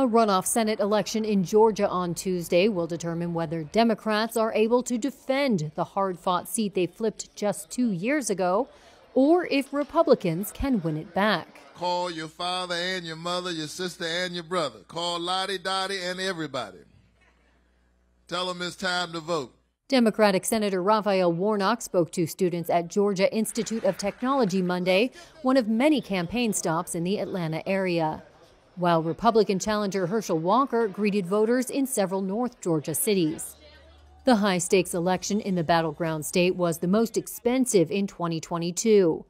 A runoff Senate election in Georgia on Tuesday will determine whether Democrats are able to defend the hard-fought seat they flipped just 2 years ago, or if Republicans can win it back. Call your father and your mother, your sister and your brother. Call Lottie, Dottie, and everybody. Tell them it's time to vote. Democratic Senator Raphael Warnock spoke to students at Georgia Institute of Technology Monday, one of many campaign stops in the Atlanta area, while Republican challenger Herschel Walker greeted voters in several North Georgia cities. The high-stakes election in the battleground state was the most expensive in 2022.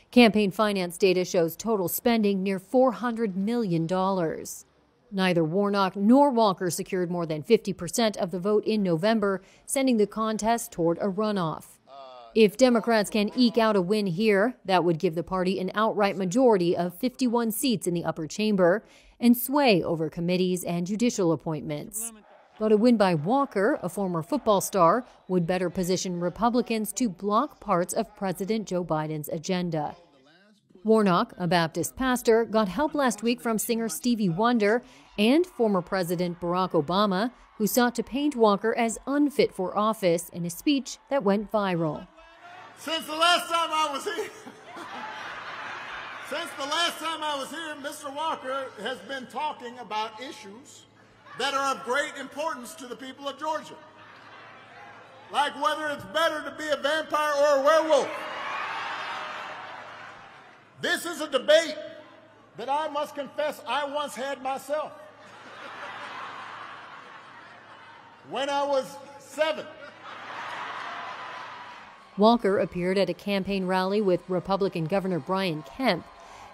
Campaign finance data shows total spending near $400 million. Neither Warnock nor Walker secured more than 50% of the vote in November, sending the contest toward a runoff. If Democrats can eke out a win here, that would give the party an outright majority of 51 seats in the upper chamber and sway over committees and judicial appointments. But a win by Walker, a former football star, would better position Republicans to block parts of President Joe Biden's agenda. Warnock, a Baptist pastor, got help last week from singer Stevie Wonder and former President Barack Obama, who sought to paint Walker as unfit for office in a speech that went viral. Since the last time I was here, Mr. Walker has been talking about issues that are of great importance to the people of Georgia, like whether it's better to be a vampire or a werewolf. This is a debate that I must confess I once had myself when I was 7. Walker appeared at a campaign rally with Republican Governor Brian Kemp,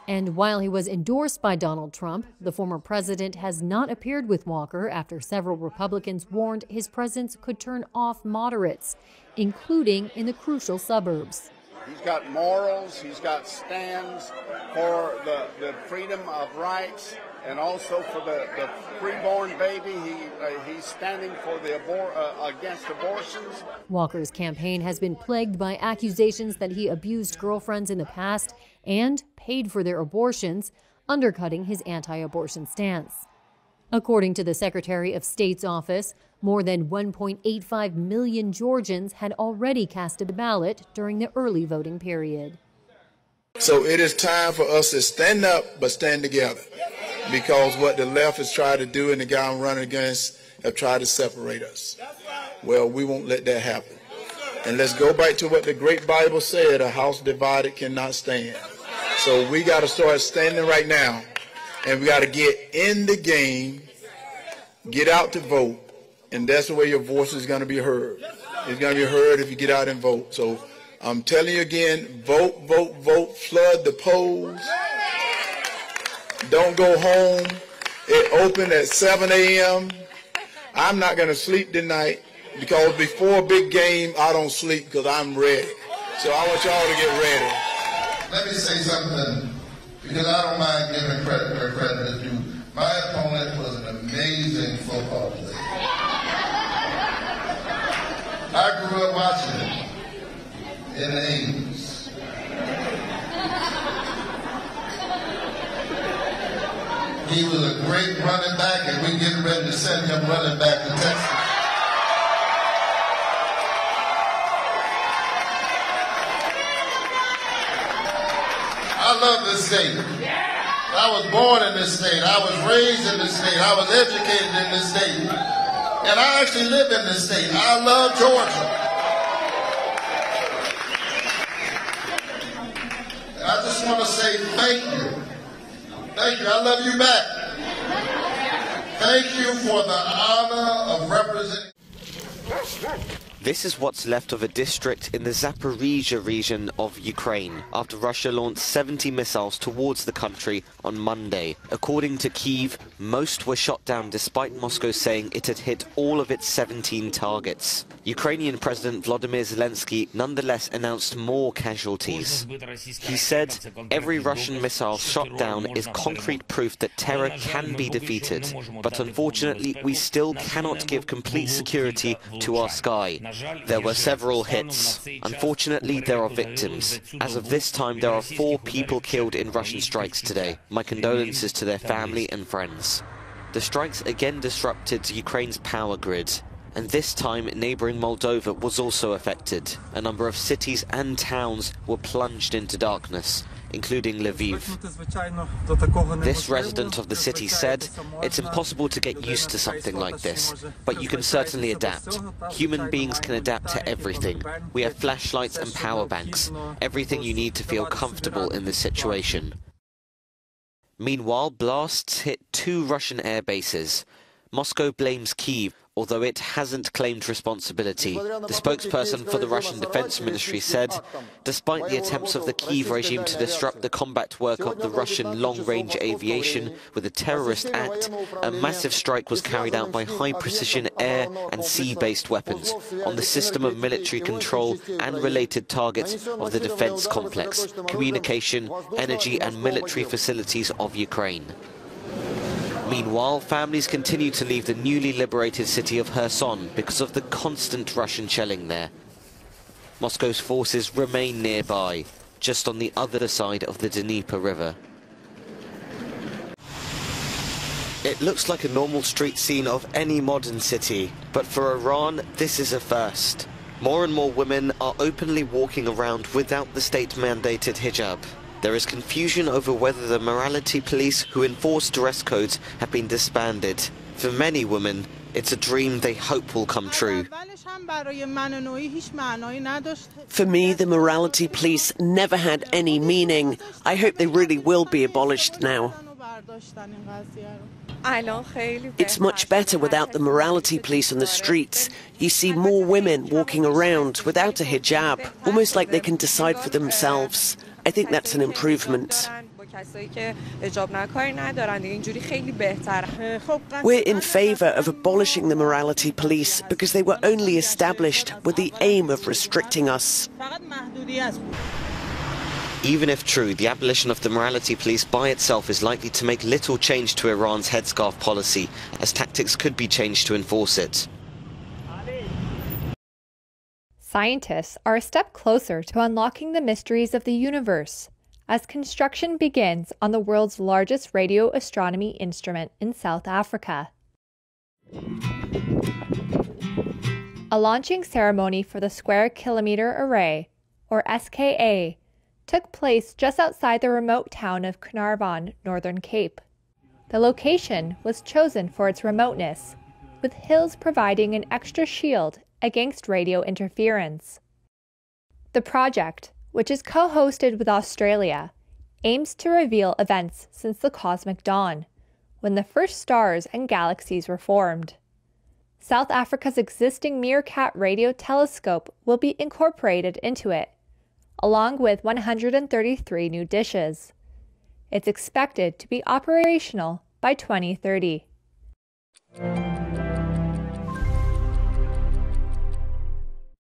and while he was endorsed by Donald Trump, the former president has not appeared with Walker after several Republicans warned his presence could turn off moderates, including in the crucial suburbs. He's got morals, he's got stands for the freedom of rights and also for the preborn baby. He's standing for against abortions. Walker's campaign has been plagued by accusations that he abused girlfriends in the past and paid for their abortions, undercutting his anti-abortion stance. According to the Secretary of State's office, more than 1.85 million Georgians had already casted a ballot during the early voting period. So it is time for us to stand up, but stand together. Because what the left has tried to do and the guy I'm running against have tried to separate us. Well, we won't let that happen. And let's go back to what the great Bible said, a house divided cannot stand. So we got to start standing right now, and we got to get in the game, get out to vote, and that's the way your voice is going to be heard. It's going to be heard if you get out and vote. So I'm telling you again, vote, vote, vote, flood the polls. Don't go home. It opened at 7 a.m. I'm not going to sleep tonight because before a big game, I don't sleep because I'm ready. So I want y'all to get ready. Let me say something, because I don't mind giving credit where credit is due. My opponent was an amazing football player. I grew up watching him in the 80s. He was a great running back, and we're getting ready to send him running back to Texas. I love this state. I was born in this state. I was raised in this state. I was educated in this state. And I actually live in this state. I love Georgia. I just want to say thank you. Thank you. I love you back. Thank you for the honor of representing. This is what's left of a district in the Zaporizhzhia region of Ukraine after Russia launched 70 missiles towards the country on Monday. According to Kyiv, most were shot down despite Moscow saying it had hit all of its 17 targets. Ukrainian President Volodymyr Zelensky nonetheless announced more casualties. He said, "Every Russian missile shot down is concrete proof that terror can be defeated, but unfortunately we still cannot give complete security to our sky. There were several hits. Unfortunately, there are victims. As of this time, there are 4 people killed in Russian strikes today. My condolences to their family and friends." The strikes again disrupted Ukraine's power grid, and this time neighbouring Moldova was also affected. A number of cities and towns were plunged into darkness, including Lviv. This resident of the city said, "It's impossible to get used to something like this, but you can certainly adapt. Human beings can adapt to everything. We have flashlights and power banks, everything you need to feel comfortable in this situation." Meanwhile, blasts hit 2 Russian air bases. Moscow blames Kyiv, although it hasn't claimed responsibility. The spokesperson for the Russian Defense Ministry said, despite the attempts of the Kyiv regime to disrupt the combat work of the Russian long-range aviation with a terrorist act, a massive strike was carried out by high-precision air and sea-based weapons on the system of military control and related targets of the defense complex, communication, energy and military facilities of Ukraine. Meanwhile, families continue to leave the newly liberated city of Kherson because of the constant Russian shelling there. Moscow's forces remain nearby, just on the other side of the Dnieper River. It looks like a normal street scene of any modern city, but for Iran, this is a first. More and more women are openly walking around without the state-mandated hijab. There is confusion over whether the morality police who enforce dress codes have been disbanded. For many women, it's a dream they hope will come true. For me, the morality police never had any meaning. I hope they really will be abolished now. It's much better without the morality police on the streets. You see more women walking around without a hijab, almost like they can decide for themselves. I think that's an improvement. We're in favour of abolishing the morality police because they were only established with the aim of restricting us. Even if true, the abolition of the morality police by itself is likely to make little change to Iran's headscarf policy, as tactics could be changed to enforce it. Scientists are a step closer to unlocking the mysteries of the universe as construction begins on the world's largest radio astronomy instrument in South Africa. A launching ceremony for the Square Kilometre Array, or SKA, took place just outside the remote town of Carnarvon, Northern Cape. The location was chosen for its remoteness, with hills providing an extra shield against radio interference. The project, which is co-hosted with Australia, aims to reveal events since the cosmic dawn, when the first stars and galaxies were formed. South Africa's existing Meerkat radio telescope will be incorporated into it, along with 133 new dishes. It's expected to be operational by 2030.